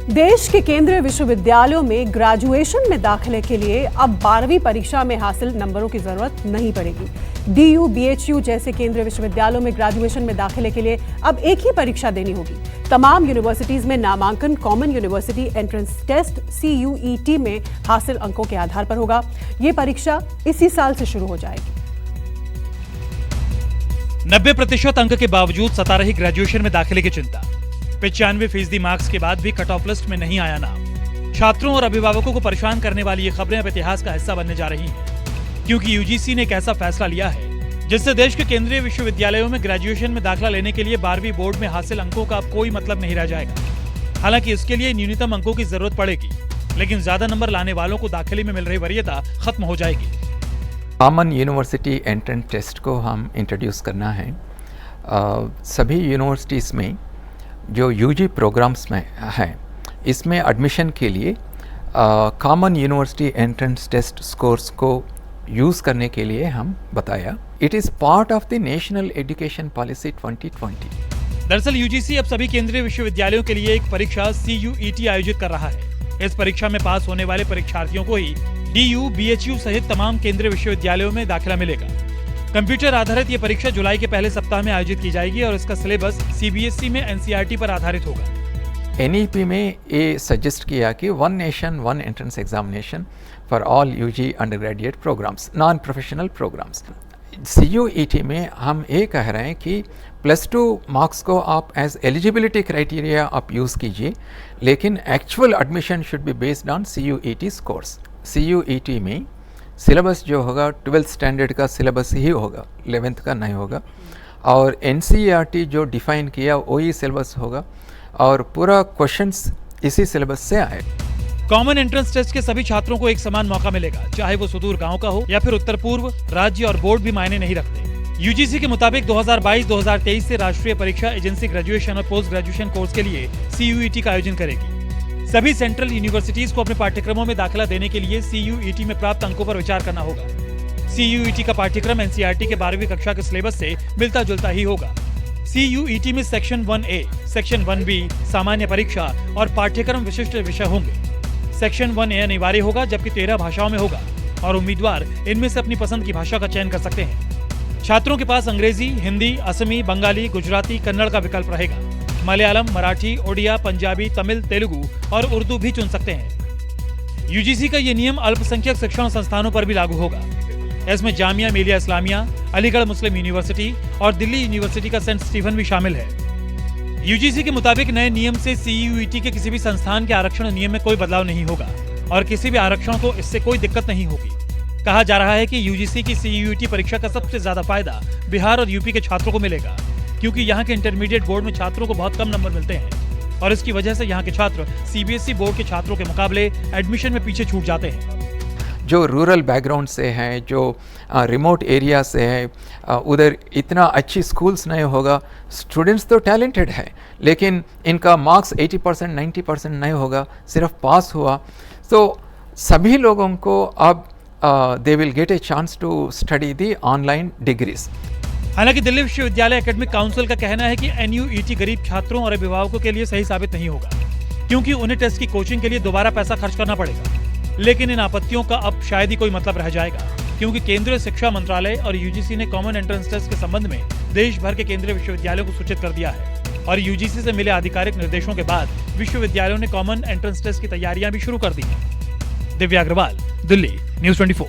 देश के केंद्रीय विश्वविद्यालयों में ग्रेजुएशन में दाखिले के लिए अब 12वीं परीक्षा में हासिल नंबरों की जरूरत नहीं पड़ेगी। डीयू, बीएचयू जैसे केंद्रीय विश्वविद्यालयों में ग्रेजुएशन में दाखिले के लिए अब एक ही परीक्षा देनी होगी। तमाम यूनिवर्सिटीज में नामांकन common university entrance test CUET में हासिल अंकों के आधार पर होगा। ये परीक्षा इसी साल से शुरू हो जाएगी। 90% अंक के बावजूद सता रही ग्रेजुएशन में दाखिले की चिंता। 95% मार्क्स के बाद भी कट ऑफ लिस्ट में नहीं आया नाम। छात्रों और अभिभावकों को परेशान करने वाली ये खबरें अब इतिहास का हिस्सा बनने जा रही हैं, क्योंकि यूजीसी ने एक ऐसा फैसला लिया है जिससे देश के केंद्रीय विश्वविद्यालयों में ग्रेजुएशन में दाखिला लेने के लिए 12वीं बोर्ड में हासिल अंकों का अब कोई मतलब नहीं रह जाएगा। हालांकि इसके लिए न्यूनतम अंकों की जरूरत पड़ेगी, लेकिन ज्यादा नंबर लाने वालों को दाखिले में मिल रही वरीयता खत्म हो जाएगी। कॉमन यूनिवर्सिटी एंट्रेंस टेस्ट को हम इंट्रोड्यूस करना है। सभी यूनिवर्सिटीज़ में जो यूजी प्रोग्राम्स में है, इसमें एडमिशन के लिए common university entrance test scores को यूज़ करने के लिए हम बताया। It is part of the national education policy 2020। दरअसल यूजीसी अब सभी केंद्रीय विश्वविद्यालयों के लिए एक परीक्षा CUET आयोजित कर रहा है। इस परीक्षा में पास होने वाले परीक्षार्थियों को ही DU, BHU सहित तमाम केंद्रीय विश्वविद्यालयों में दाखिला मिलेगा। कंप्यूटर आधारित ये परीक्षा जुलाई के पहले सप्ताह में आयोजित की जाएगी और इसका सिलेबस CBSE में NCERT पर आधारित होगा। NEP में ये सजेस्ट किया कि one nation one entrance examination for all UG undergraduate programmes, non professional programmes. CUET में हम ये कह रहे हैं कि +2 मार्क्स को आप एज एलिजिबिलिटी क्राइटेरिया आप यूज़ कीजिए, लेकिन actual admission should be based on CUET scores. CUET में सिलेबस जो होगा 12th स्टैंडर्ड का सिलेबस ही होगा, 11th का नहीं होगा, और NCERT जो डिफाइन किया वही सिलेबस होगा और पूरा क्वेश्चंस इसी सिलेबस से आए। कॉमन एंट्रेंस टेस्ट के सभी छात्रों को एक समान मौका मिलेगा, चाहे वो सुदूर गांव का हो या फिर उत्तर पूर्व। राज्य और बोर्ड भी मायने नहीं रखते। यूजीसी के मुताबिक 2022-2023 से राष्ट्रीय परीक्षा एजेंसी ग्रेजुएशन और पोस्ट ग्रेजुएशन कोर्स के लिए CUET का आयोजन करेगी। सभी सेंट्रल यूनिवर्सिटीज को अपने पाठ्यक्रमों में दाखिला देने के लिए CUET में प्राप्त अंकों पर विचार करना होगा। CUET का पाठ्यक्रम NCERT के 12वीं कक्षा के सिलेबस से मिलता जुलता ही होगा। CUET में सेक्शन 1A, सेक्शन 1B सामान्य परीक्षा और पाठ्यक्रम विशिष्ट विषय होंगे। सेक्शन 1A अनिवार्य होगा, जबकि 13 भाषाओं में होगा और उम्मीदवार इनमें से अपनी पसंद की भाषा का चयन कर सकते हैं। छात्रों के पास अंग्रेजी, हिंदी, असमी, बंगाली, गुजराती, कन्नड़ का विकल्प रहेगा। मलयालम, मराठी, ओडिया, पंजाबी, तमिल, तेलुगु और उर्दू भी चुन सकते हैं। यूजीसी का ये नियम अल्पसंख्यक शिक्षण संस्थानों पर भी लागू होगा। इसमें जामिया मिलिया इस्लामिया, अलीगढ़ मुस्लिम यूनिवर्सिटी और दिल्ली यूनिवर्सिटी का सेंट स्टीफन भी शामिल है। यूजीसी के मुताबिक नए नियम से CUET के किसी भी संस्थान के आरक्षण नियम में कोई बदलाव नहीं होगा और किसी भी आरक्षण को इससे कोई दिक्कत नहीं होगी। कहा जा रहा है कि यूजीसी की CUET परीक्षा का सबसे ज्यादा फायदा बिहार और यूपी के छात्रों को मिलेगा, क्योंकि यहाँ के इंटरमीडिएट बोर्ड में छात्रों को बहुत कम नंबर मिलते हैं और इसकी वजह से यहाँ के छात्र CBSE बोर्ड के छात्रों के मुकाबले एडमिशन में पीछे छूट जाते हैं। जो रूरल बैकग्राउंड से है, जो रिमोट एरिया से है, उधर इतना अच्छी स्कूल्स नहीं होगा। स्टूडेंट्स तो टैलेंटेड है, लेकिन इनका मार्क्स 80% 90% नहीं होगा, सिर्फ पास हुआ। तो सभी लोगों को अब they will get a chance to study the online degrees. हालांकि दिल्ली विश्वविद्यालय एकेडमिक काउंसिल का कहना है कि NUET गरीब छात्रों और अभिभावकों के लिए सही साबित नहीं होगा, क्योंकि उन्हें टेस्ट की कोचिंग के लिए दोबारा पैसा खर्च करना पड़ेगा। लेकिन इन आपत्तियों का अब शायद ही कोई मतलब रह जाएगा, क्योंकि केंद्रीय शिक्षा मंत्रालय और यूजीसी ने कॉमन एंट्रेंस टेस्ट के संबंध में देश भर के केंद्रीय विश्वविद्यालयों को सूचित कर दिया है और यूजीसी से मिले आधिकारिक निर्देशों के बाद विश्वविद्यालयों ने कॉमन एंट्रेंस टेस्ट की तैयारियां भी शुरू कर दी हैं। दिव्या अग्रवाल, दिल्ली, News 24।